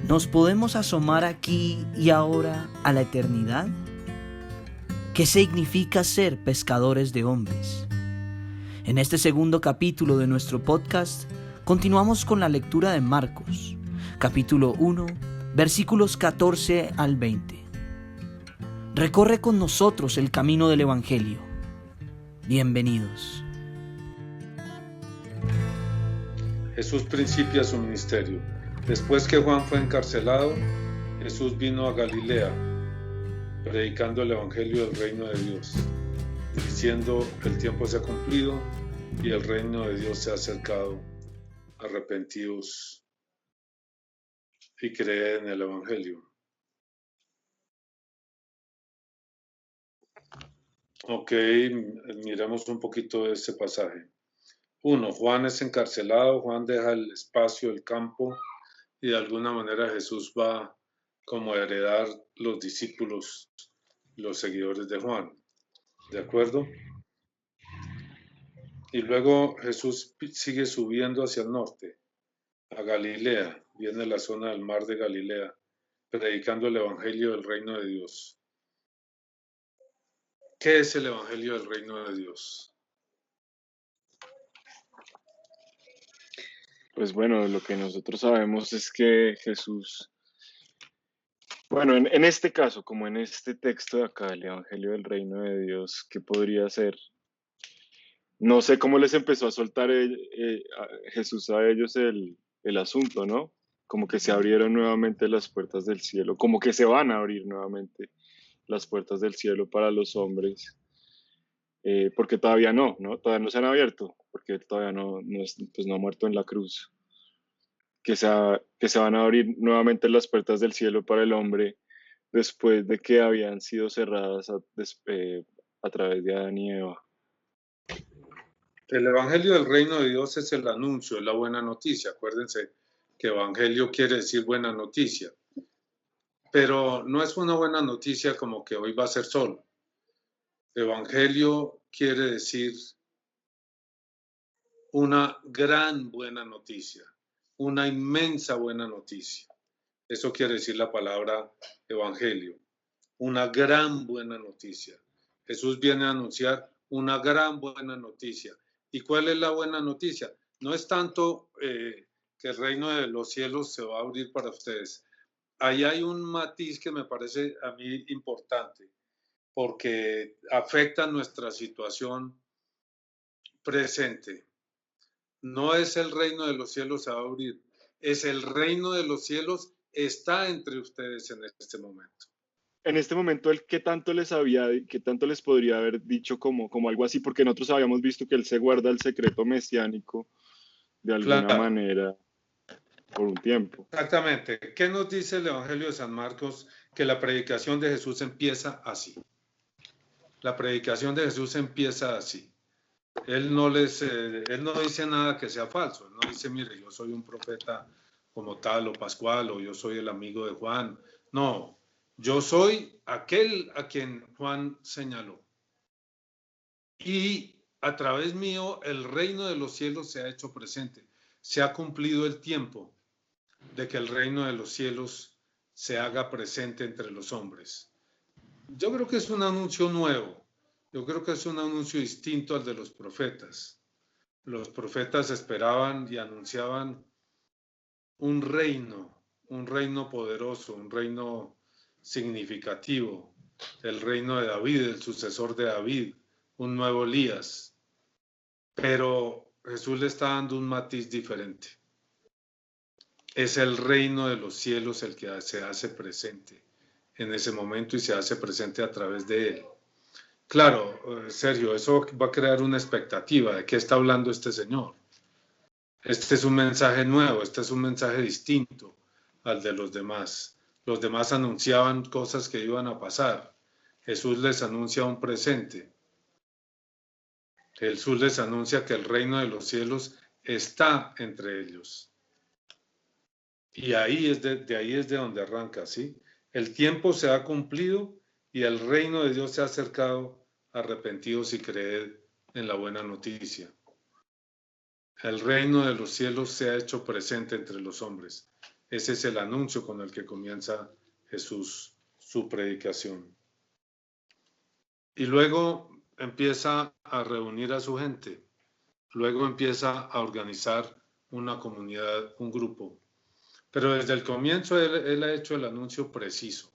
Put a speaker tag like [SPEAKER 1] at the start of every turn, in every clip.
[SPEAKER 1] ¿Nos podemos asomar aquí y ahora a la eternidad? ¿Qué significa ser pescadores de hombres? En este segundo capítulo de nuestro podcast, continuamos con la lectura de Marcos, capítulo 1, versículos 14 al 20. Recorre con nosotros el camino del Evangelio. Bienvenidos.
[SPEAKER 2] Jesús principia su ministerio. Después que Juan fue encarcelado, Jesús vino a Galilea, predicando el Evangelio del reino de Dios, diciendo: el tiempo se ha cumplido y el reino de Dios se ha acercado. Arrepentidos y creed en el Evangelio. Ok, miremos un poquito de ese pasaje. 1. Juan es encarcelado, Juan deja el espacio, el campo, y de alguna manera Jesús va como a heredar los discípulos, los seguidores de Juan. ¿De acuerdo? Y luego Jesús sigue subiendo hacia el norte, a Galilea, viene la zona del mar de Galilea, predicando el Evangelio del reino de Dios. ¿Qué es el Evangelio del reino de Dios?
[SPEAKER 3] Pues bueno, lo que nosotros sabemos es que Jesús, bueno, en este caso, como en este texto de acá, el Evangelio del Reino de Dios, ¿qué podría ser? No sé cómo les empezó a soltar Jesús a ellos el asunto, ¿no? Como que se abrieron nuevamente las puertas del cielo, como que se van a abrir nuevamente las puertas del cielo para los hombres, porque todavía no, todavía no se han abierto, porque él todavía pues no ha muerto en la cruz. Que se van a abrir nuevamente las puertas del cielo para el hombre después de que habían sido cerradas a través de Adán y Eva.
[SPEAKER 2] El Evangelio del reino de Dios es el anuncio, es la buena noticia. Acuérdense que Evangelio quiere decir buena noticia. Pero no es una buena noticia como que hoy va a ser sol. Evangelio quiere decir una gran buena noticia, una inmensa buena noticia. Eso quiere decir la palabra evangelio, una gran buena noticia. Jesús viene a anunciar una gran buena noticia. ¿Y cuál es la buena noticia? No es tanto que el reino de los cielos se va a abrir para ustedes. Ahí hay un matiz que me parece a mí importante, porque afecta nuestra situación presente. No es el reino de los cielos se va a abrir, es el reino de los cielos está entre ustedes en este momento.
[SPEAKER 3] En este momento, ¿qué tanto qué tanto les podría haber dicho como algo así? Porque nosotros habíamos visto que él se guarda el secreto mesiánico de alguna
[SPEAKER 2] Claro,
[SPEAKER 3] manera por un tiempo.
[SPEAKER 2] exactamente. ¿Qué nos dice el Evangelio de San Marcos? Que la predicación de Jesús empieza así. La predicación de Jesús empieza así. Él no dice nada que sea falso. Él no dice, mire, yo soy un profeta como tal o Pascual, o yo soy el amigo de Juan. No, yo soy aquel a quien Juan señaló. Y a través mío el reino de los cielos se ha hecho presente. Se ha cumplido el tiempo de que el reino de los cielos se haga presente entre los hombres. Yo creo que es un anuncio nuevo. Yo creo que es un anuncio distinto al de los profetas. Los profetas esperaban y anunciaban un reino poderoso, un reino significativo, el reino de David, el sucesor de David, un nuevo Elías. Pero Jesús le está dando un matiz diferente. Es el reino de los cielos el que se hace presente en ese momento y se hace presente a través de él. Claro, Sergio, eso va a crear una expectativa de qué está hablando este señor. Este es un mensaje nuevo, este es un mensaje distinto al de los demás. Los demás anunciaban cosas que iban a pasar. Jesús les anuncia un presente. Jesús les anuncia que el reino de los cielos está entre ellos. Y ahí de ahí es de donde arranca, ¿sí? El tiempo se ha cumplido y el reino de Dios se ha acercado. Arrepentidos y creed en la buena noticia. El reino de los cielos se ha hecho presente entre los hombres. Ese es el anuncio con el que comienza Jesús su predicación. Y luego empieza a reunir a su gente. Luego empieza a organizar una comunidad, un grupo. Pero desde el comienzo él ha hecho el anuncio preciso.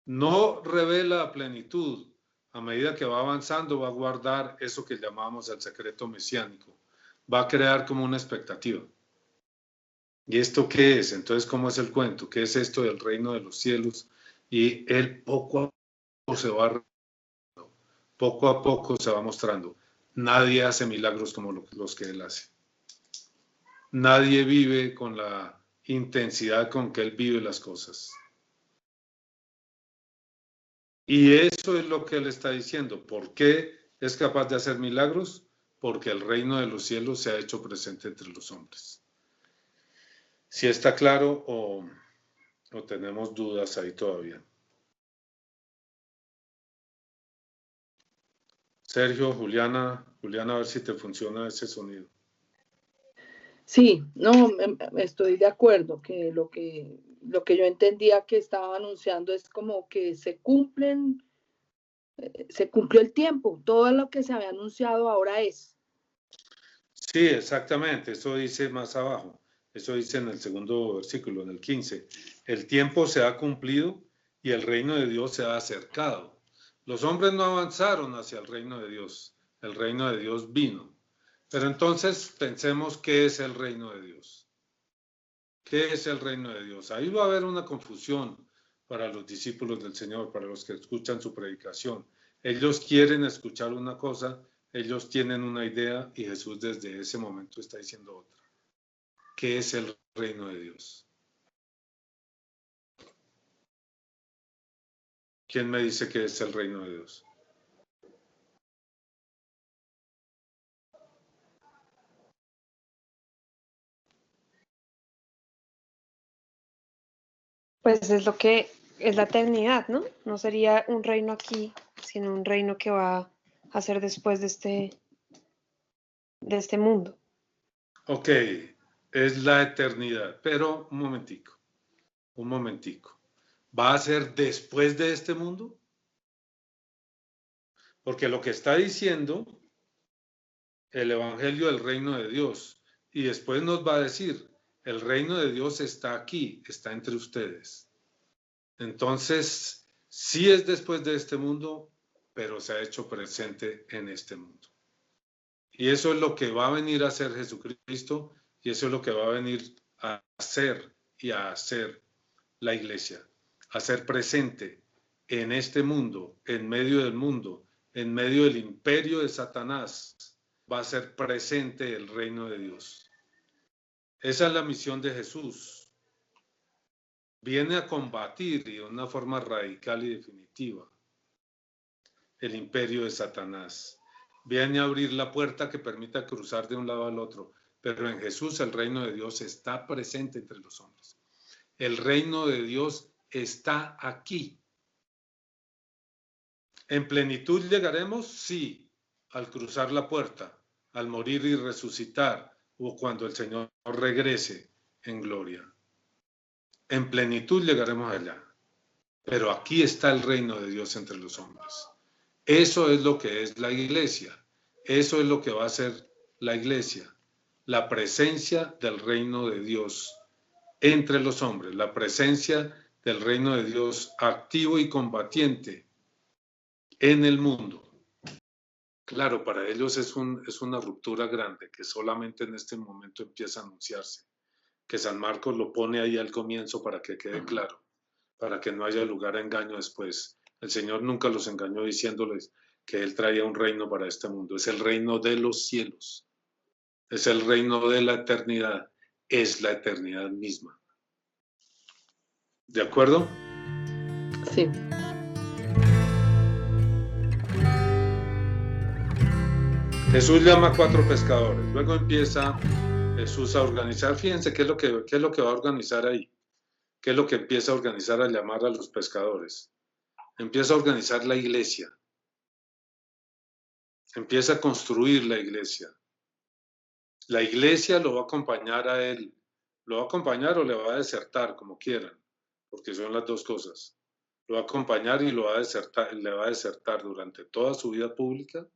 [SPEAKER 2] No revela a plenitud. A medida que va avanzando, va a guardar eso que llamamos el secreto mesiánico. Va a crear como una expectativa. ¿Y esto qué es? Entonces, ¿cómo es el cuento? ¿Qué es esto del reino de los cielos? Y él poco a poco se va mostrando. Nadie hace milagros como los que él hace. Nadie vive con la intensidad con que él vive las cosas. Y eso es lo que él está diciendo. ¿Por qué es capaz de hacer milagros? Porque el reino de los cielos se ha hecho presente entre los hombres. Si está claro o tenemos dudas ahí todavía. Sergio, Juliana, a ver si te funciona ese sonido.
[SPEAKER 4] Sí, no, estoy de acuerdo que lo que yo entendía que estaba anunciando es como que se cumplió el tiempo, todo lo que se había anunciado ahora es.
[SPEAKER 2] Sí, exactamente, eso dice más abajo, eso dice en el segundo versículo, en el 15. El tiempo se ha cumplido y el reino de Dios se ha acercado. Los hombres no avanzaron hacia el reino de Dios vino. Pero entonces pensemos qué es el reino de Dios. ¿Qué es el reino de Dios? Ahí va a haber una confusión para los discípulos del Señor, para los que escuchan su predicación. Ellos quieren escuchar una cosa, ellos tienen una idea y Jesús desde ese momento está diciendo otra. ¿Qué es el reino de Dios? ¿Quién me dice qué es el reino de Dios?
[SPEAKER 5] Pues es lo que es la eternidad, ¿no? No sería un reino aquí, sino un reino que va a ser después de este mundo.
[SPEAKER 2] Ok, es la eternidad, pero un momentico. ¿Va a ser después de este mundo? Porque lo que está diciendo el Evangelio del reino de Dios, y después nos va a decir, el reino de Dios está aquí, está entre ustedes. Entonces, sí es después de este mundo, pero se ha hecho presente en este mundo. Y eso es lo que va a venir a hacer Jesucristo, y eso es lo que va a venir a hacer y a hacer la iglesia, a ser presente en este mundo, en medio del mundo, en medio del imperio de Satanás, va a ser presente el reino de Dios. Esa es la misión de Jesús. Viene a combatir y de una forma radical y definitiva el imperio de Satanás. Viene a abrir la puerta que permita cruzar de un lado al otro. Pero en Jesús el reino de Dios está presente entre los hombres. El reino de Dios está aquí. ¿En plenitud llegaremos? Sí, al cruzar la puerta, al morir y resucitar, o cuando el Señor regrese en gloria. En plenitud llegaremos allá. Pero aquí está el reino de Dios entre los hombres. Eso es lo que es la iglesia. Eso es lo que va a ser la iglesia. La presencia del reino de Dios entre los hombres. La presencia del reino de Dios activo y combatiente en el mundo. Claro, para ellos es una ruptura grande que solamente en este momento empieza a anunciarse. Que San Marcos lo pone ahí al comienzo para que quede claro, para que no haya lugar a engaño después. El Señor nunca los engañó diciéndoles que Él traía un reino para este mundo. Es el reino de los cielos. Es el reino de la eternidad. Es la eternidad misma. ¿De acuerdo?
[SPEAKER 4] Sí.
[SPEAKER 2] Jesús llama a 4 pescadores. Luego empieza Jesús a organizar. Fíjense qué es lo que va a organizar ahí. ¿Qué es lo que empieza a organizar al llamar a los pescadores? Empieza a organizar la iglesia. Empieza a construir la iglesia. La iglesia lo va a acompañar a él Lo va a acompañar o le va a desertar, como quieran, porque son las dos cosas. Lo va a acompañar y lo va a desertar, le va a desertar durante toda su vida pública,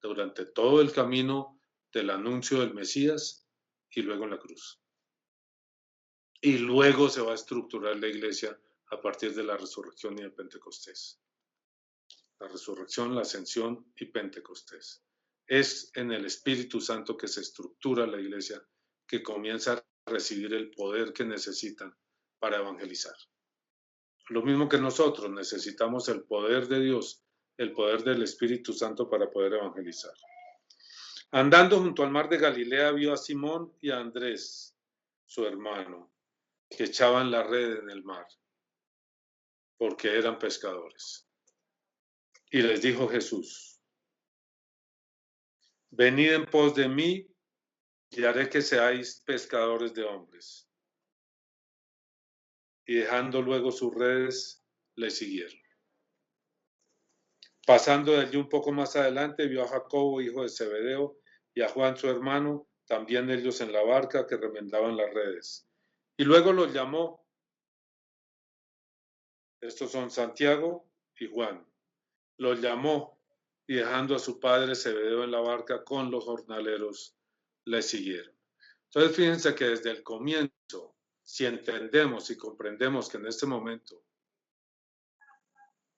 [SPEAKER 2] durante todo el camino del anuncio del Mesías y luego en la cruz. Y luego se va a estructurar la iglesia a partir de la resurrección y de Pentecostés. La resurrección, la ascensión y Pentecostés. Es en el Espíritu Santo que se estructura la iglesia, que comienza a recibir el poder que necesitan para evangelizar. Lo mismo que nosotros necesitamos el poder de Dios, el poder del Espíritu Santo para poder evangelizar. Andando junto al mar de Galilea vio a Simón y a Andrés, su hermano, que echaban la red en el mar, porque eran pescadores. Y les dijo Jesús: venid en pos de mí, y haré que seáis pescadores de hombres. Y dejando luego sus redes, le siguieron. Pasando de allí un poco más adelante, vio a Jacobo, hijo de Zebedeo, y a Juan, su hermano, también ellos en la barca que remendaban las redes. Y luego los llamó. Estos son Santiago y Juan. Los llamó, y dejando a su padre Zebedeo en la barca con los jornaleros, le siguieron. Entonces fíjense que desde el comienzo, si entendemos y comprendemos que en este momento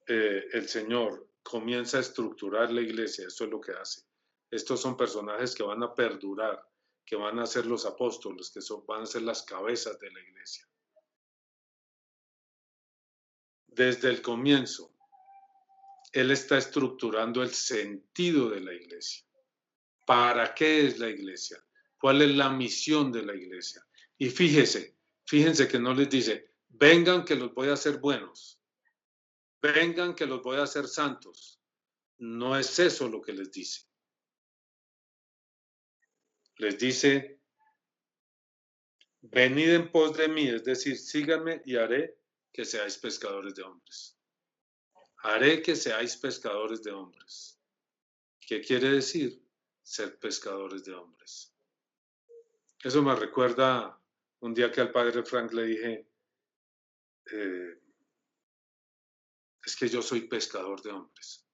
[SPEAKER 2] el Señor comienza a estructurar la iglesia, eso es lo que hace. Estos son personajes que van a perdurar, que van a ser los apóstoles, que van a ser las cabezas de la iglesia. Desde el comienzo, Él está estructurando el sentido de la iglesia. ¿Para qué es la iglesia? ¿Cuál es la misión de la iglesia? Y fíjense que no les dice, vengan que los voy a hacer buenos, vengan que los voy a hacer santos. No es eso lo que les dice. Les dice, venid en pos de mí, es decir, síganme y haré que seáis pescadores de hombres. Haré que seáis pescadores de hombres. ¿Qué quiere decir ser pescadores de hombres? Eso me recuerda un día que al padre Frank le dije, es que yo soy pescador de hombres.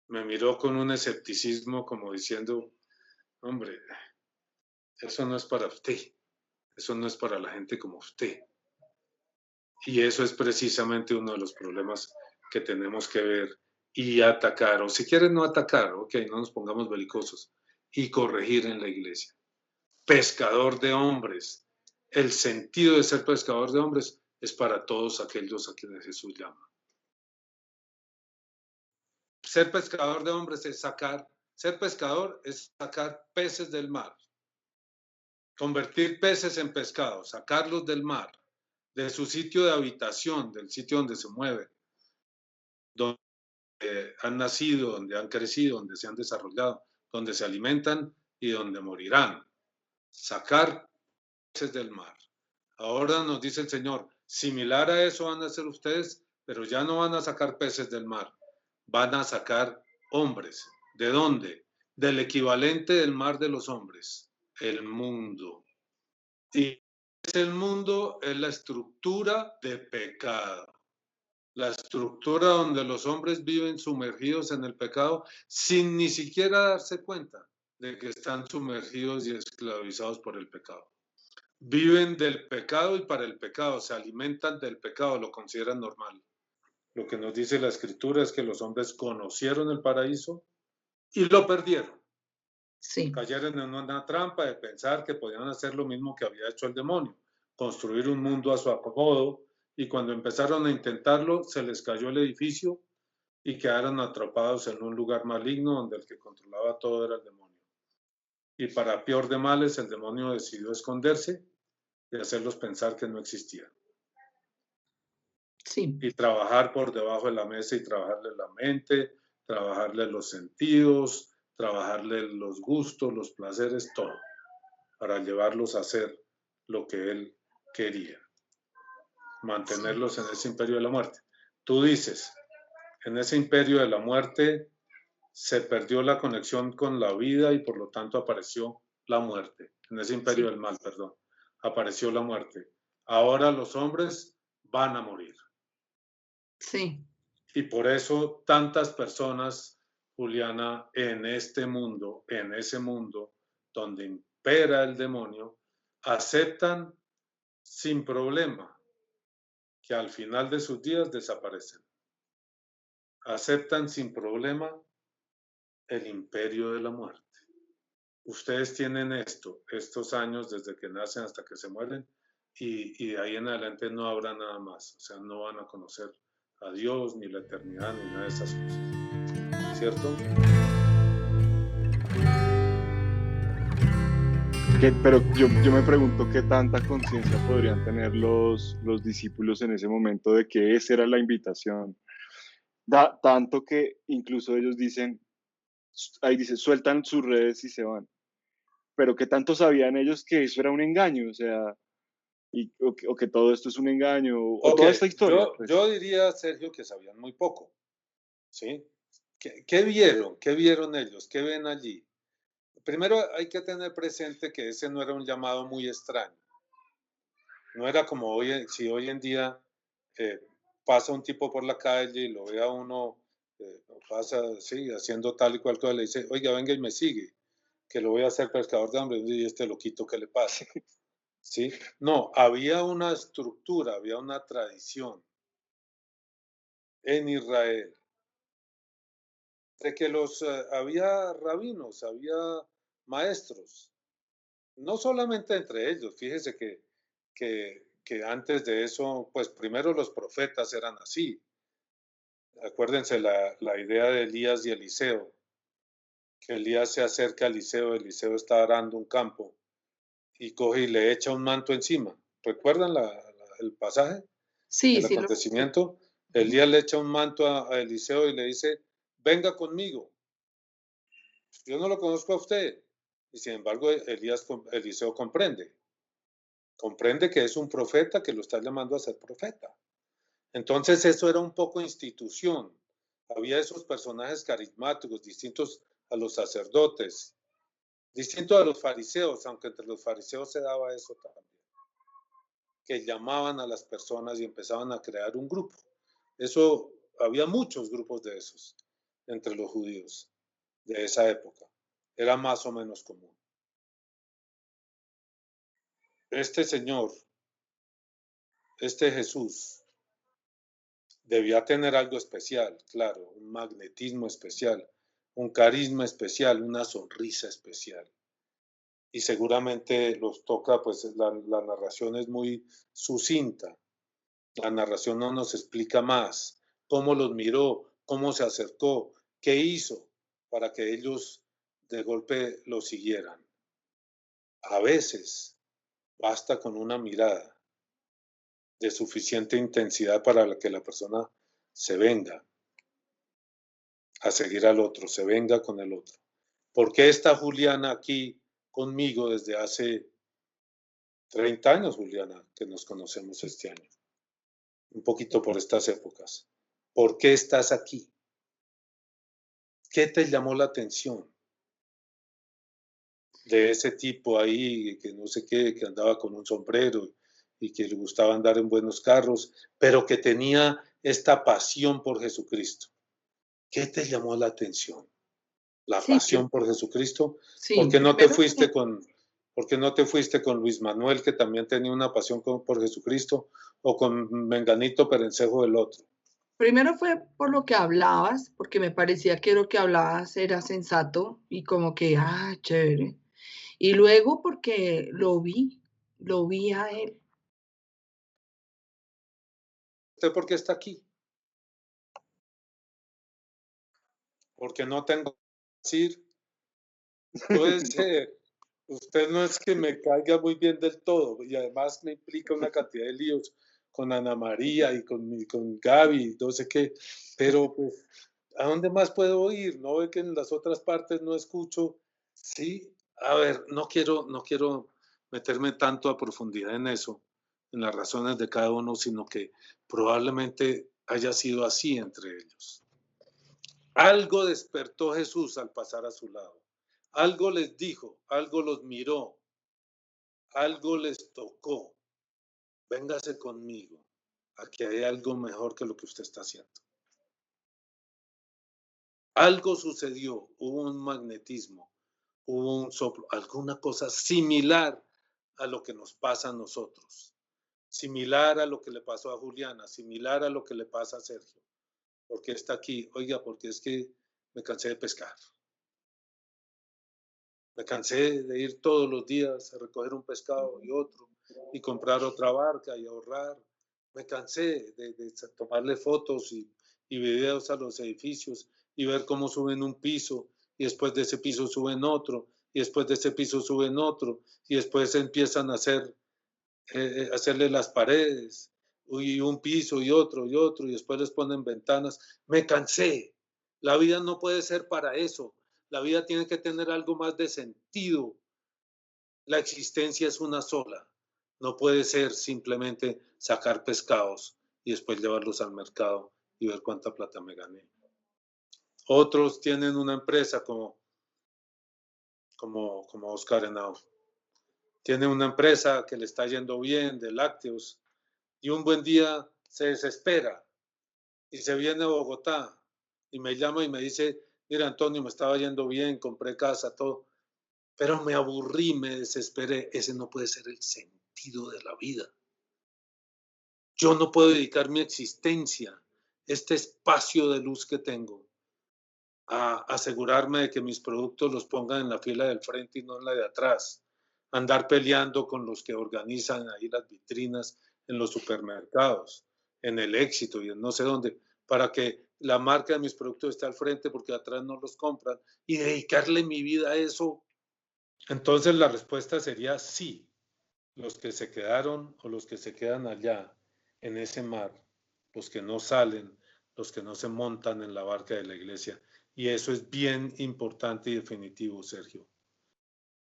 [SPEAKER 2] Me miró con un escepticismo como diciendo, hombre, eso no es para usted, eso no es para la gente como usted. Y eso es precisamente uno de los problemas que tenemos que ver y atacar, o si quieren no atacar, ok, no nos pongamos belicosos, y corregir en la iglesia. Pescador de hombres. El sentido de ser pescador de hombres es para todos aquellos a quienes Jesús llama. Ser pescador de hombres es ser pescador es sacar peces del mar. Convertir peces en pescado, sacarlos del mar, de su sitio de habitación, del sitio donde se mueven, donde han nacido, donde han crecido, donde se han desarrollado, donde se alimentan y donde morirán. Sacar peces del mar. Ahora nos dice el Señor, similar a eso van a ser ustedes, pero ya no van a sacar peces del mar, van a sacar hombres. ¿De dónde? Del equivalente del mar de los hombres, el mundo. Y el mundo es la estructura de pecado. La estructura donde los hombres viven sumergidos en el pecado sin ni siquiera darse cuenta de que están sumergidos y esclavizados por el pecado. Viven del pecado y para el pecado, se alimentan del pecado, lo consideran normal. Lo que nos dice la Escritura es que los hombres conocieron el paraíso y lo perdieron.
[SPEAKER 4] Sí.
[SPEAKER 2] Cayeron en una trampa de pensar que podían hacer lo mismo que había hecho el demonio, construir un mundo a su acomodo, y cuando empezaron a intentarlo, se les cayó el edificio y quedaron atrapados en un lugar maligno donde el que controlaba todo era el demonio. Y para peor de males, el demonio decidió esconderse y hacerlos pensar que no existían.
[SPEAKER 4] Sí.
[SPEAKER 2] Y trabajar por debajo de la mesa y trabajarle la mente, trabajarle los sentidos, trabajarle los gustos, los placeres, todo, para llevarlos a hacer lo que él quería. Mantenerlos en ese imperio de la muerte. Tú dices, en ese imperio de la muerte se perdió la conexión con la vida y por lo tanto apareció la muerte, en ese imperio del mal, perdón. apareció la muerte. Ahora los hombres van a morir.
[SPEAKER 4] Sí.
[SPEAKER 2] Y por eso tantas personas, Juliana, en este mundo, en ese mundo donde impera el demonio, aceptan sin problema que al final de sus días desaparecen. Aceptan sin problema el imperio de la muerte. Ustedes tienen estos años desde que nacen hasta que se mueren, y de ahí en adelante no habrá nada más. O sea, no van a conocer a Dios, ni la eternidad, ni nada de esas cosas. ¿Cierto?
[SPEAKER 3] Pero yo me pregunto qué tanta conciencia podrían tener los discípulos en ese momento de que esa era la invitación. Tanto que incluso ellos dicen, ahí dice, sueltan sus redes y se van. Pero qué tanto sabían ellos que eso era un engaño, o sea, o que todo esto es un engaño, o toda esta historia. Pues.
[SPEAKER 2] Yo diría, Sergio, que sabían muy poco. ¿Sí? ¿Qué vieron? ¿Qué vieron ellos? ¿Qué ven allí? Primero hay que tener presente que ese no era un llamado muy extraño. No era como si hoy en día pasa un tipo por la calle y lo ve a uno, pasa sí, haciendo tal y cual cosa, le dice, oiga, venga y me sigue, que lo voy a hacer pescador de hombres, y este loquito, ¿qué le pasa? ¿Sí? No, había una estructura, había una tradición en Israel de que había rabinos, había maestros, no solamente entre ellos, fíjese que antes de eso, pues primero los profetas eran así. Acuérdense la idea de Elías y Eliseo, que Elías se acerca a Eliseo está arando un campo y coge y le echa un manto encima. ¿Recuerdan el pasaje?
[SPEAKER 4] Sí,
[SPEAKER 2] El
[SPEAKER 4] sí.
[SPEAKER 2] acontecimiento. Elías le echa un manto a Eliseo y le dice, venga conmigo. Yo no lo conozco a usted. Y sin embargo, Eliseo comprende que es un profeta que lo está llamando a ser profeta. Entonces eso era un poco institución. Había esos personajes carismáticos, distintos a los sacerdotes, distintos a los fariseos, aunque entre los fariseos se daba eso también, que llamaban a las personas y empezaban a crear un grupo. Eso, había muchos grupos de esos entre los judíos de esa época. Era más o menos común. Este señor, este Jesús, debía tener algo especial, claro, un magnetismo especial, un carisma especial, una sonrisa especial. Y seguramente los toca, pues la narración es muy sucinta. La narración no nos explica más cómo los miró, cómo se acercó, qué hizo para que ellos de golpe lo siguieran. A veces basta con una mirada de suficiente intensidad para que la persona se venga a seguir al otro, se venga con el otro. ¿Por qué está Juliana aquí conmigo desde hace 30 años, Juliana, que nos conocemos este año? Un poquito por estas épocas. ¿Por qué estás aquí? ¿Qué te llamó la atención de ese tipo ahí, que no sé qué, que andaba con un sombrero y que le gustaba andar en buenos carros, pero que tenía esta pasión por Jesucristo? ¿Qué te llamó la atención? ¿La
[SPEAKER 4] Sí,
[SPEAKER 2] pasión por Jesucristo?
[SPEAKER 4] sí,
[SPEAKER 2] ¿Por qué no te
[SPEAKER 4] primero
[SPEAKER 2] fuiste con Luis Manuel, que también tenía una pasión por Jesucristo, o con Menganito Perencejo del otro?
[SPEAKER 4] primero fue por lo que hablabas, porque me parecía que lo que hablabas era sensato y como que, chévere. Y luego porque lo vi a él.
[SPEAKER 2] ¿Usted por qué está aquí? Porque no tengo que decir. Puede ser. Usted no es que me caiga muy bien del todo, y además me implica una cantidad de líos con Ana María y con Gaby y no sé qué, pero pues, ¿a dónde más puedo ir? ¿No ve que en las otras partes no escucho? Sí, a ver, no quiero meterme tanto a profundidad en eso, en las razones de cada uno, sino que probablemente haya sido así entre ellos. Algo despertó Jesús al pasar a su lado. Algo les dijo, algo los miró, algo les tocó, véngase conmigo, aquí hay algo mejor que lo que usted está haciendo. Algo sucedió, hubo un magnetismo, hubo un soplo, alguna cosa similar a lo que nos pasa a nosotros, similar a lo que le pasó a Juliana, similar a lo que le pasa a Sergio. ¿Por qué está aquí? Oiga, porque es que me cansé de pescar. Me cansé de ir todos los días a recoger un pescado y otro, y comprar otra barca y ahorrar. Me cansé de tomarle fotos y videos a los edificios y ver cómo suben un piso, y después de ese piso suben otro, y después de ese piso suben otro, y después empiezan a hacerle las paredes, y un piso y otro, y después les ponen ventanas. Me cansé. La vida no puede ser para eso. La vida tiene que tener algo más de sentido. La existencia es una sola. No puede ser simplemente sacar pescados y después llevarlos al mercado y ver cuánta plata me gané. Otros tienen una empresa como Oscar Henao. Tiene una empresa que le está yendo bien de lácteos y un buen día se desespera y se viene a Bogotá y me llama y me dice, mira Antonio, me estaba yendo bien, compré casa, todo, pero me aburrí, me desesperé. Ese no puede ser el sentido de la vida. Yo no puedo dedicar mi existencia, este espacio de luz que tengo, a asegurarme de que mis productos los pongan en la fila del frente y no en la de atrás, andar peleando con los que organizan ahí las vitrinas en los supermercados, en el Éxito y en no sé dónde, para que la marca de mis productos esté al frente porque atrás no los compran, y dedicarle mi vida a eso. Entonces la respuesta sería sí. Los que se quedaron o los que se quedan allá en ese mar, los que no salen, los que no se montan en la barca de la iglesia. Y eso es bien importante y definitivo, Sergio.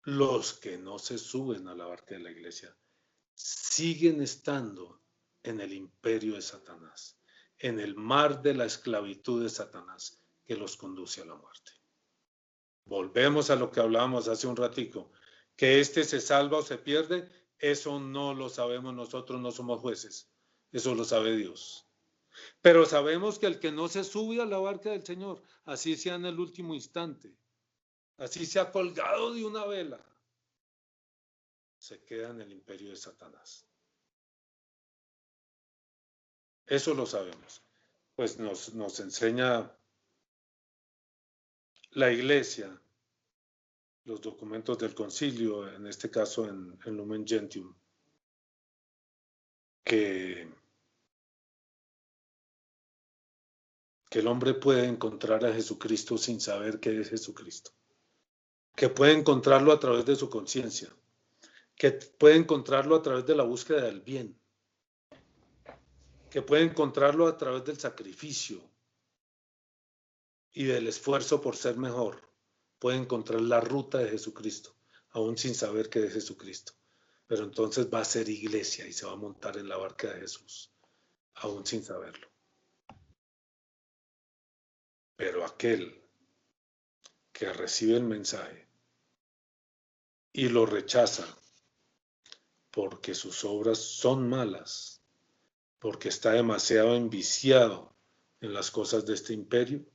[SPEAKER 2] Los que no se suben a la barca de la iglesia siguen estando en el imperio de Satanás, en el mar de la esclavitud de Satanás que los conduce a la muerte. Volvemos a lo que hablábamos hace un ratico, que este se salva o se pierde. Eso no lo sabemos nosotros, no somos jueces. Eso lo sabe Dios. Pero sabemos que el que no se sube a la barca del Señor, así sea en el último instante, así sea colgado de una vela, se queda en el imperio de Satanás. Eso lo sabemos. Pues nos enseña la Iglesia, los documentos del concilio, en este caso en Lumen Gentium, que el hombre puede encontrar a Jesucristo sin saber qué es Jesucristo, que puede encontrarlo a través de su conciencia, que puede encontrarlo a través de la búsqueda del bien, que puede encontrarlo a través del sacrificio y del esfuerzo por ser mejor, puede encontrar la ruta de Jesucristo, aún sin saber qué es Jesucristo. Pero entonces va a ser iglesia y se va a montar en la barca de Jesús, aún sin saberlo. Pero aquel que recibe el mensaje y lo rechaza porque sus obras son malas, porque está demasiado enviciado en las cosas de este imperio,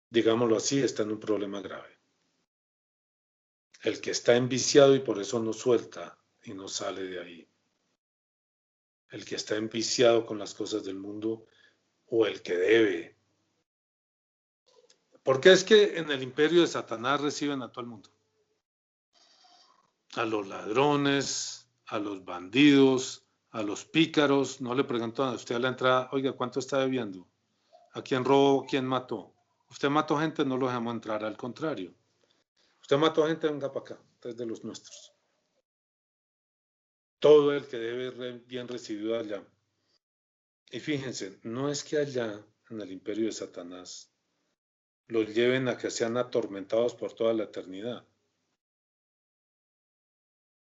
[SPEAKER 2] digámoslo así, está en un problema grave. El que está enviciado y por eso no suelta y no sale de ahí. El que está enviciado con las cosas del mundo, o el que debe. Porque es que en el imperio de Satanás reciben a todo el mundo. A los ladrones, a los bandidos, a los pícaros. No le preguntan a usted a la entrada, oiga, ¿cuánto está debiendo? ¿A quién robó? ¿Quién mató? Usted mató gente, no lo dejamos entrar, al contrario. Usted mató gente, venga para acá, usted es de los nuestros. Todo el que debe bien recibido allá. Y fíjense, no es que allá, en el imperio de Satanás, los lleven a que sean atormentados por toda la eternidad.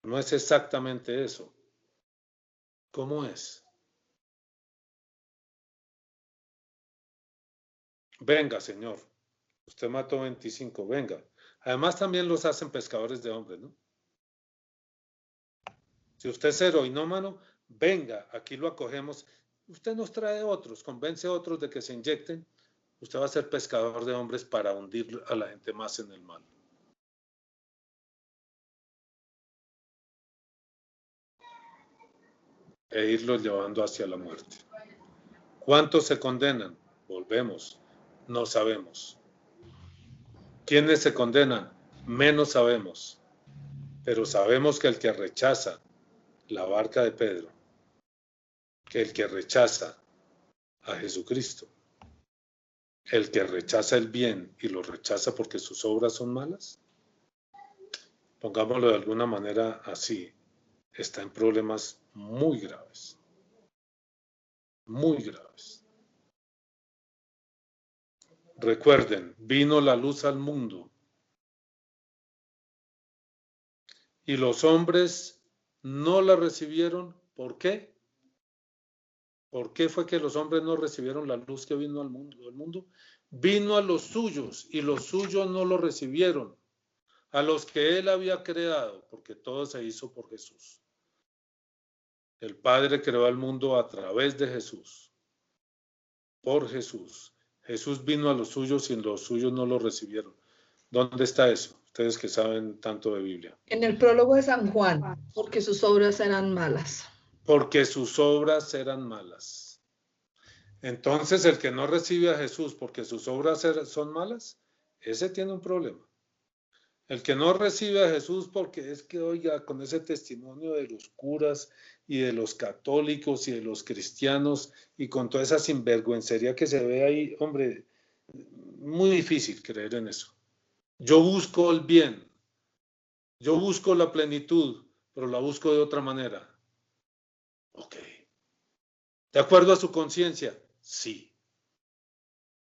[SPEAKER 2] No es exactamente eso. ¿Cómo es? Venga, Señor, usted mató 25, venga. Además también los hacen pescadores de hombres, ¿no? Si usted es heroinómano, venga, aquí lo acogemos. Usted nos trae otros, convence a otros de que se inyecten. Usted va a ser pescador de hombres para hundir a la gente más en el mal. E irlos llevando hacia la muerte. ¿Cuántos se condenan? Volvemos, no sabemos. ¿Quiénes se condenan? Menos sabemos. Pero sabemos que el que rechaza la barca de Pedro, que el que rechaza a Jesucristo, el que rechaza el bien y lo rechaza porque sus obras son malas, pongámoslo de alguna manera así, está en problemas muy graves. Muy graves. Recuerden, vino la luz al mundo y los hombres no la recibieron. ¿Por qué? ¿Por qué fue que los hombres no recibieron la luz que vino al mundo? El mundo vino a los suyos y los suyos no lo recibieron. A los que él había creado, porque todo se hizo por Jesús. El Padre creó al mundo a través de Jesús. Por Jesús. Jesús vino a los suyos y los suyos no lo recibieron. ¿Dónde está eso? Ustedes que saben tanto de Biblia.
[SPEAKER 4] En el prólogo de San Juan, porque sus obras eran malas.
[SPEAKER 2] Porque sus obras eran malas. Entonces, el que no recibe a Jesús porque sus obras son malas, ese tiene un problema. El que no recibe a Jesús porque es que, oiga, con ese testimonio de los curas y de los católicos y de los cristianos y con toda esa sinvergüencería que se ve ahí, hombre, muy difícil creer en eso. Yo busco el bien, yo busco la plenitud, pero la busco de otra manera. Ok. ¿De acuerdo a su conciencia? Sí.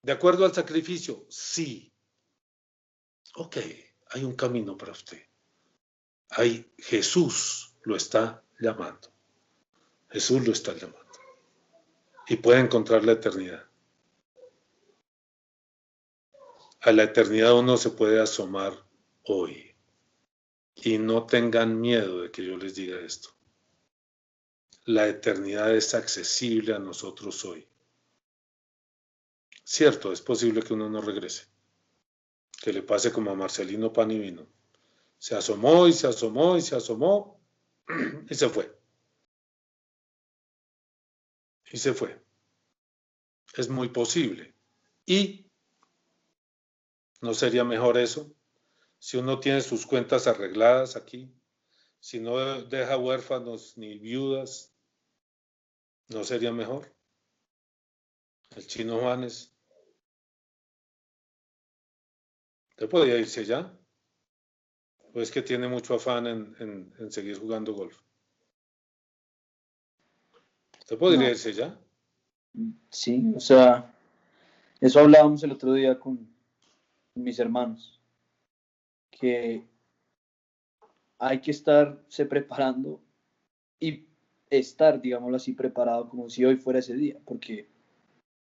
[SPEAKER 2] ¿De acuerdo al sacrificio? Sí. Ok, hay un camino para usted. Ahí Jesús lo está llamando. Jesús lo está llamando. Y puede encontrar la eternidad. A la eternidad uno se puede asomar hoy. Y no tengan miedo de que yo les diga esto. La eternidad es accesible a nosotros hoy. Cierto, es posible que uno no regrese. Que le pase como a Marcelino Pan y Vino. Se asomó y se asomó y se asomó y se fue. Y se fue. Es muy posible. ¿Y no sería mejor eso? Si uno tiene sus cuentas arregladas aquí, si no deja huérfanos ni viudas, ¿no sería mejor? El chino Juanes, ¿usted podría irse ya? ¿O es que tiene mucho afán en seguir jugando golf? ¿Usted podría
[SPEAKER 6] No,
[SPEAKER 2] irse ya?
[SPEAKER 6] sí, o sea, eso hablábamos el otro día con mis hermanos, que hay que estarse preparando y estar, digámoslo así, preparado como si hoy fuera ese día, porque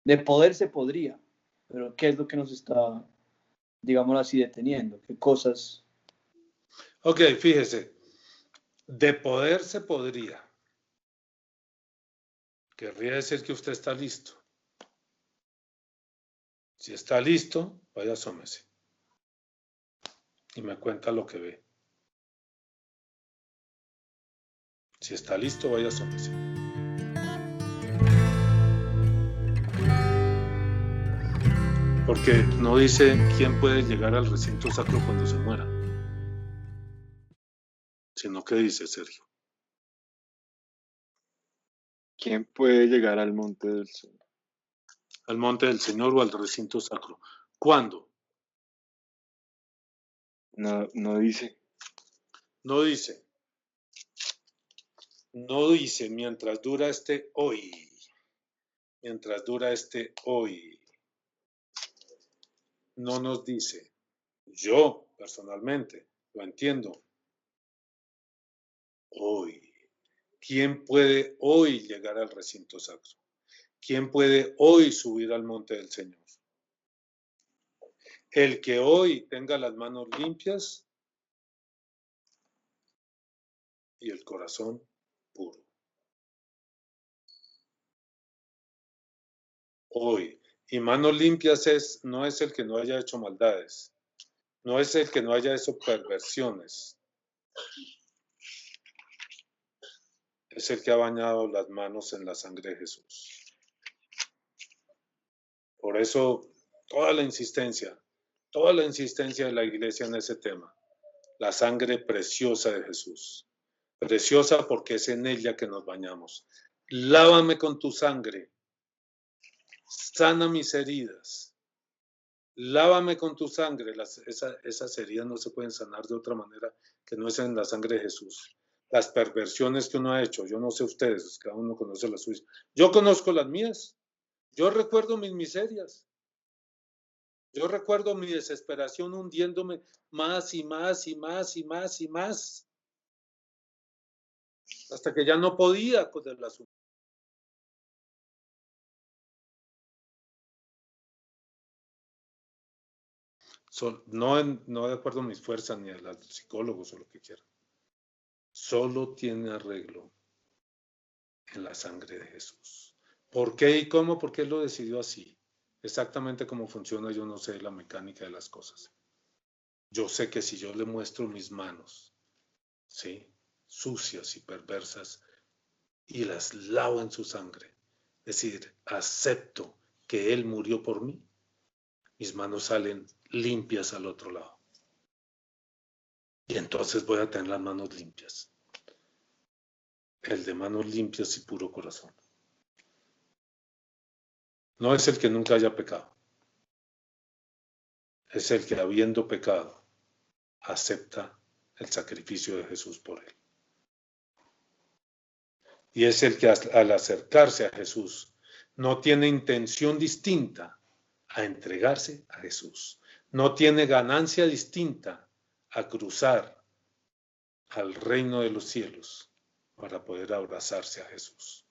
[SPEAKER 6] de poder se podría, pero ¿qué es lo que nos está, digámoslo así, deteniendo? ¿Qué cosas?
[SPEAKER 2] Ok, fíjese, de poder se podría. Querría decir que usted está listo. Si está listo, vaya, asómese. Y me cuenta lo que ve. Si está listo, vaya, asómese. Porque no dice quién puede llegar al recinto sacro cuando se muera. Sino que dice, Sergio.
[SPEAKER 3] ¿Quién puede llegar al monte del Señor?
[SPEAKER 2] Al monte del Señor o al recinto sacro. ¿Cuándo?
[SPEAKER 3] No dice.
[SPEAKER 2] No dice. No dice mientras dura este hoy. Mientras dura este hoy. No nos dice. Yo, personalmente, lo entiendo. Hoy. ¿Quién puede hoy llegar al recinto sacro? ¿Quién puede hoy subir al monte del Señor? El que hoy tenga las manos limpias y el corazón puro. Hoy. Y manos limpias no es el que no haya hecho maldades, no es el que no haya hecho perversiones, es el que ha bañado las manos en la sangre de Jesús. Por eso, toda la insistencia de la iglesia en ese tema, la sangre preciosa de Jesús. Preciosa porque es en ella que nos bañamos. Lávame con tu sangre, sana mis heridas, lávame con tu sangre. Esas heridas no se pueden sanar de otra manera que no es en la sangre de Jesús. Las perversiones que uno ha hecho, yo no sé ustedes, cada uno conoce las suyas. Yo conozco las mías, yo recuerdo mis miserias. Yo recuerdo mi desesperación hundiéndome más y más y más y más y más, hasta que ya no podía con el asunto. No de acuerdo a mis fuerzas ni a los psicólogos o lo que quieran. Solo tiene arreglo en la sangre de Jesús. ¿Por qué y cómo? Porque Él lo decidió así. Exactamente cómo funciona, yo no sé la mecánica de las cosas. Yo sé que si yo le muestro mis manos, ¿sí?, sucias y perversas, y las lavo en su sangre, es decir, acepto que Él murió por mí, mis manos salen limpias al otro lado. Y entonces voy a tener las manos limpias. El de manos limpias y puro corazón. No es el que nunca haya pecado. Es el que, habiendo pecado, acepta el sacrificio de Jesús por él. Y es el que al acercarse a Jesús no tiene intención distinta a entregarse a Jesús. No tiene ganancia distinta a cruzar al reino de los cielos para poder abrazarse a Jesús.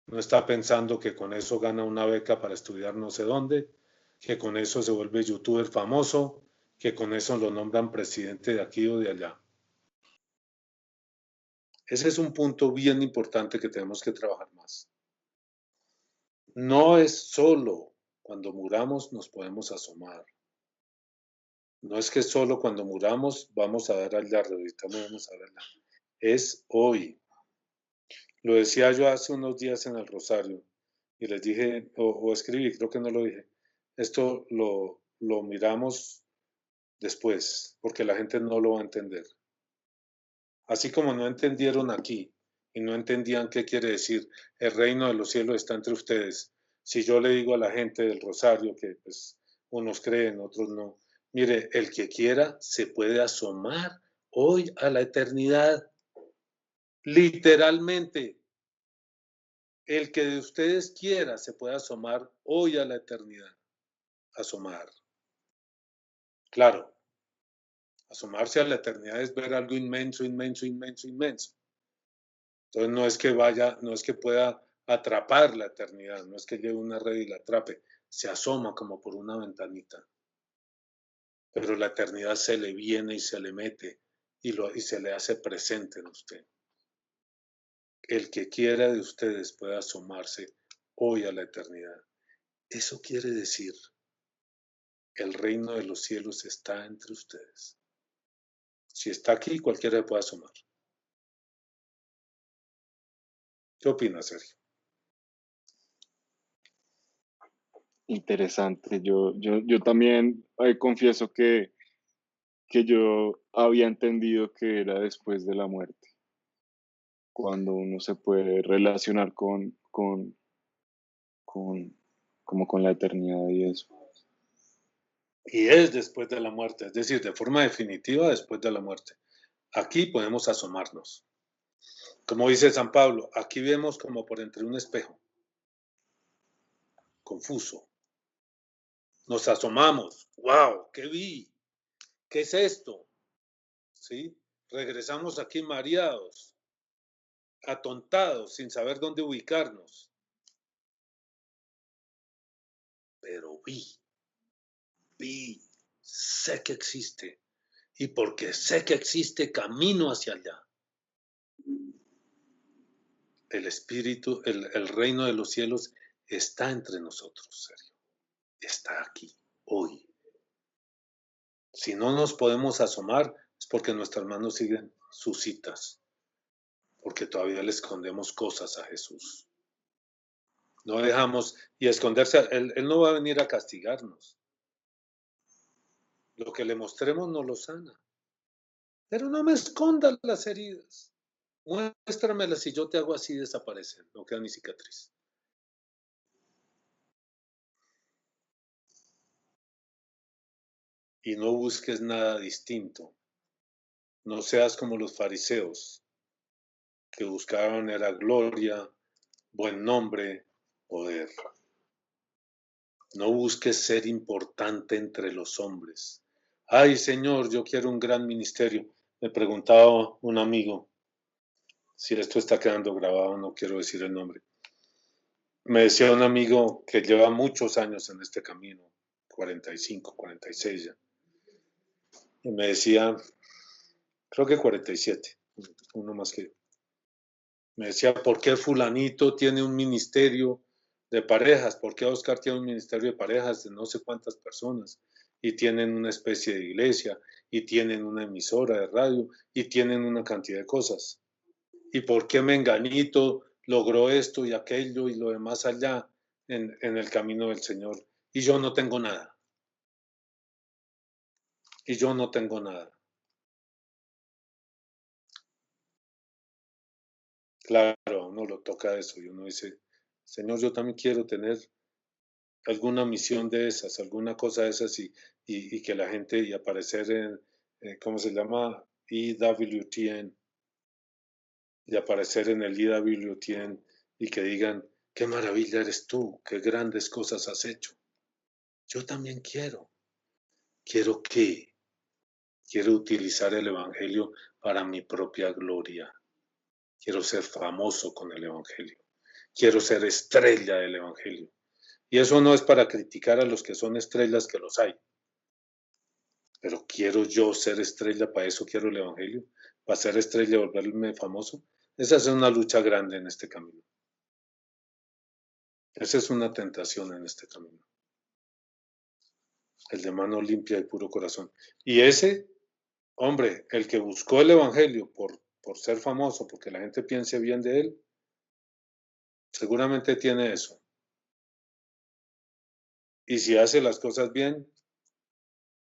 [SPEAKER 2] No está pensando que con eso gana una beca para estudiar no sé dónde, que con eso se vuelve youtuber famoso, que con eso lo nombran presidente de aquí o de allá. Ese es un punto bien importante que tenemos que trabajar más. No es solo cuando muramos nos podemos asomar. No es que solo cuando muramos vamos a dar al dardo, ahorita no vamos a verla. Es hoy. Lo decía yo hace unos días en el Rosario y les dije, o escribí, creo que no lo dije, esto lo miramos después, porque la gente no lo va a entender. Así como no entendieron aquí y no entendían qué quiere decir el reino de los cielos está entre ustedes. Si yo le digo a la gente del Rosario que pues unos creen, otros no, mire, el que quiera se puede asomar hoy a la eternidad. Literalmente, el que de ustedes quiera se puede asomar hoy a la eternidad. Asomar. Claro, asomarse a la eternidad es ver algo inmenso, inmenso, inmenso, inmenso. Entonces no es que pueda atrapar la eternidad, no es que lleve una red y la atrape, se asoma como por una ventanita. Pero la eternidad se le viene y se le mete y se le hace presente en usted. El que quiera de ustedes puede asomarse hoy a la eternidad. Eso quiere decir, el reino de los cielos está entre ustedes. Si está aquí, cualquiera puede asomar. ¿Qué opinas, Sergio?
[SPEAKER 3] Interesante. Yo también confieso que yo había entendido que era después de la muerte, cuando uno se puede relacionar como con la eternidad y eso.
[SPEAKER 2] Y es después de la muerte, es decir, de forma definitiva después de la muerte. Aquí podemos asomarnos. Como dice San Pablo, aquí vemos como por entre un espejo. Confuso. Nos asomamos. ¡Wow! ¿Qué vi? ¿Qué es esto? ¿Sí? Regresamos aquí mareados, atontados, sin saber dónde ubicarnos. Pero vi, sé que existe. Y porque sé que existe, camino hacia allá. el Espíritu, el reino de los cielos está entre nosotros, Sergio. Está aquí, hoy. Si no nos podemos asomar, es porque nuestras manos siguen sus citas, porque todavía le escondemos cosas a Jesús. No dejamos, y esconderse, Él no va a venir a castigarnos. Lo que le mostremos no lo sana. Pero no me escondas las heridas. Muéstramelas y yo te hago así desaparecen. No queda ni cicatriz. Y no busques nada distinto. No seas como los fariseos, que buscaban era gloria, buen nombre, poder. No busques ser importante entre los hombres. Ay, Señor, yo quiero un gran ministerio. Me preguntaba un amigo, si esto está quedando grabado, no quiero decir el nombre. Me decía un amigo que lleva muchos años en este camino, 45, 46 ya. Y me decía, creo que 47, uno más que yo. Me decía, ¿por qué fulanito tiene un ministerio de parejas? ¿Por qué Oscar tiene un ministerio de parejas de no sé cuántas personas? Y tienen una especie de iglesia, y tienen una emisora de radio, y tienen una cantidad de cosas. ¿Y por qué Menganito logró esto y aquello y lo demás allá en el camino del Señor? Y yo no tengo nada. Y yo no tengo nada. Claro, uno lo toca eso y uno dice, Señor, yo también quiero tener alguna misión de esas, alguna cosa de esas y que la gente, y aparecer en, ¿cómo se llama? EWTN, y aparecer en el EWTN y que digan, qué maravilla eres tú, qué grandes cosas has hecho. Yo también quiero. ¿Quiero qué? Quiero utilizar el Evangelio para mi propia gloria. Quiero ser famoso con el Evangelio. Quiero ser estrella del Evangelio. Y eso no es para criticar a los que son estrellas, que los hay. Pero quiero yo ser estrella, para eso quiero el Evangelio. Para ser estrella y volverme famoso. Esa es una lucha grande en este camino. Esa es una tentación en este camino. El de mano limpia y puro corazón. Y ese, hombre, el que buscó el Evangelio por ser famoso, porque la gente piense bien de él, seguramente tiene eso. Y si hace las cosas bien,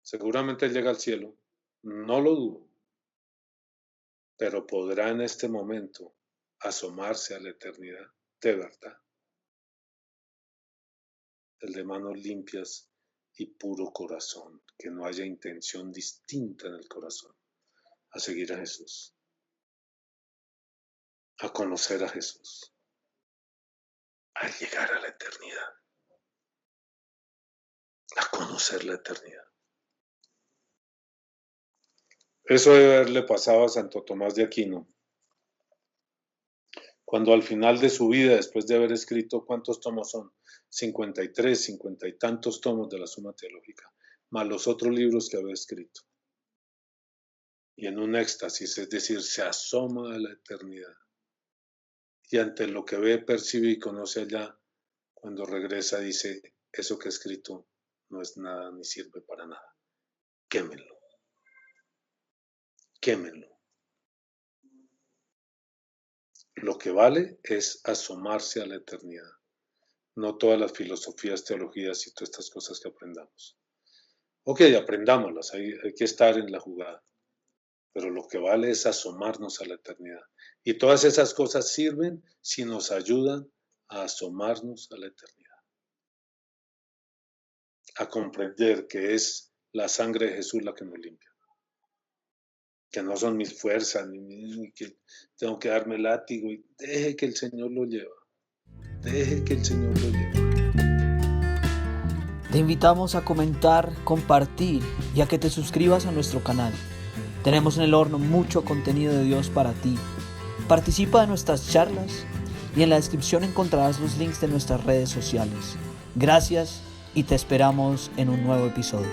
[SPEAKER 2] seguramente llega al cielo. No lo dudo. Pero podrá en este momento asomarse a la eternidad, de verdad. El de manos limpias y puro corazón, que no haya intención distinta en el corazón, a seguir a Jesús, a conocer a Jesús, a llegar a la eternidad, a conocer la eternidad. Eso debe haberle pasado a Santo Tomás de Aquino, cuando al final de su vida, después de haber escrito, ¿cuántos tomos son? 53, 50 y tantos tomos de la Suma Teológica, más los otros libros que había escrito. Y en un éxtasis, es decir, se asoma a la eternidad. Y ante lo que ve, percibe y conoce allá, cuando regresa dice, eso que he escrito no es nada ni sirve para nada. Quémenlo. Quémenlo. Lo que vale es asomarse a la eternidad. No todas las filosofías, teologías y todas estas cosas que aprendamos. Ok, aprendámoslas, hay que estar en la jugada. Pero lo que vale es asomarnos a la eternidad. Y todas esas cosas sirven si nos ayudan a asomarnos a la eternidad. A comprender que es la sangre de Jesús la que nos limpia. Que no son mis fuerzas, ni que tengo que darme látigo. Y deje que el Señor lo lleve. Deje que el Señor lo lleve.
[SPEAKER 1] Te invitamos a comentar, compartir y a que te suscribas a nuestro canal. Tenemos en el horno mucho contenido de Dios para ti. Participa de nuestras charlas y en la descripción encontrarás los links de nuestras redes sociales. Gracias y te esperamos en un nuevo episodio.